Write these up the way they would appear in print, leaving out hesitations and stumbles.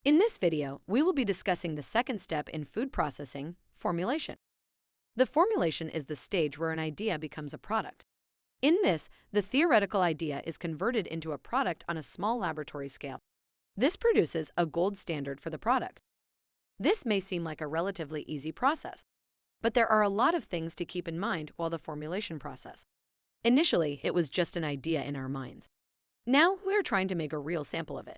In this video, we will be discussing the second step in food processing, formulation. The formulation is the stage where an idea becomes a product. In this, the theoretical idea is converted into a product on a small laboratory scale. This produces a gold standard for the product. This may seem like a relatively easy process, but there are a lot of things to keep in mind while the formulation process. Initially, it was just an idea in our minds. Now, we are trying to make a real sample of it.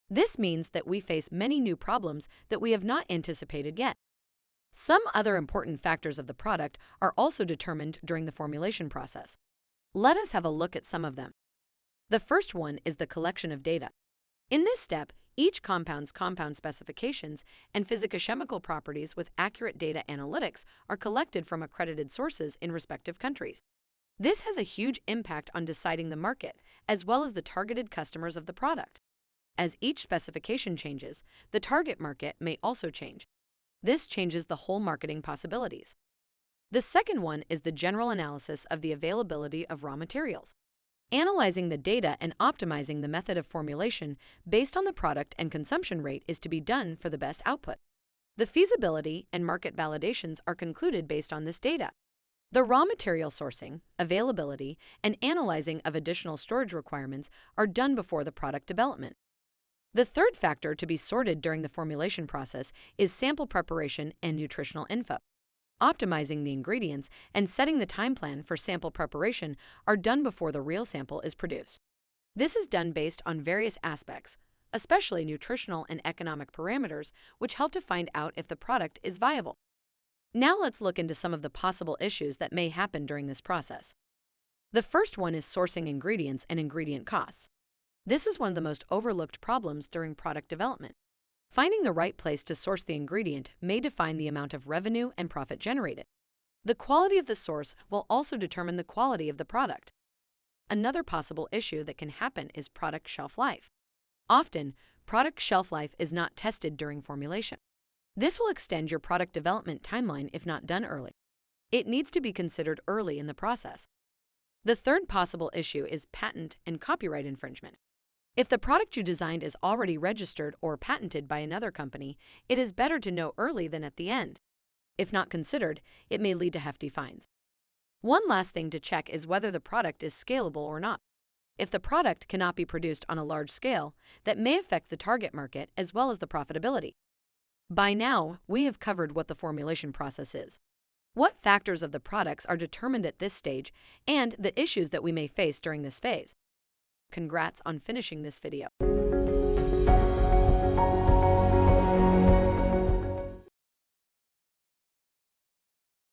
This means that we face many new problems that we have not anticipated yet. Some other important factors of the product are also determined during the formulation process. Let us have a look at some of them. The first one is the collection of data. In this step, each compound's compound specifications and physicochemical properties with accurate data analytics are collected from accredited sources in respective countries. This has a huge impact on deciding the market, as well as the targeted customers of the product. As each specification changes, the target market may also change. This changes the whole marketing possibilities. The second one is the general analysis of the availability of raw materials. Analyzing the data and optimizing the method of formulation based on the product and consumption rate is to be done for the best output. The feasibility and market validations are concluded based on this data. The raw material sourcing, availability, and analyzing of additional storage requirements are done before the product development. The third factor to be sorted during the formulation process is sample preparation and nutritional info. Optimizing the ingredients and setting the time plan for sample preparation are done before the real sample is produced. This is done based on various aspects, especially nutritional and economic parameters, which help to find out if the product is viable. Now let's look into some of the possible issues that may happen during this process. The first one is sourcing ingredients and ingredient costs. This is one of the most overlooked problems during product development. Finding the right place to source the ingredient may define the amount of revenue and profit generated. The quality of the source will also determine the quality of the product. Another possible issue that can happen is product shelf life. Often, product shelf life is not tested during formulation. This will extend your product development timeline if not done early. It needs to be considered early in the process. The third possible issue is patent and copyright infringement. If the product you designed is already registered or patented by another company, it is better to know early than at the end. If not considered, it may lead to hefty fines. One last thing to check is whether the product is scalable or not. If the product cannot be produced on a large scale, that may affect the target market as well as the profitability. By now, we have covered what the formulation process is, what factors of the products are determined at this stage, and the issues that we may face during this phase. Congrats on finishing this video.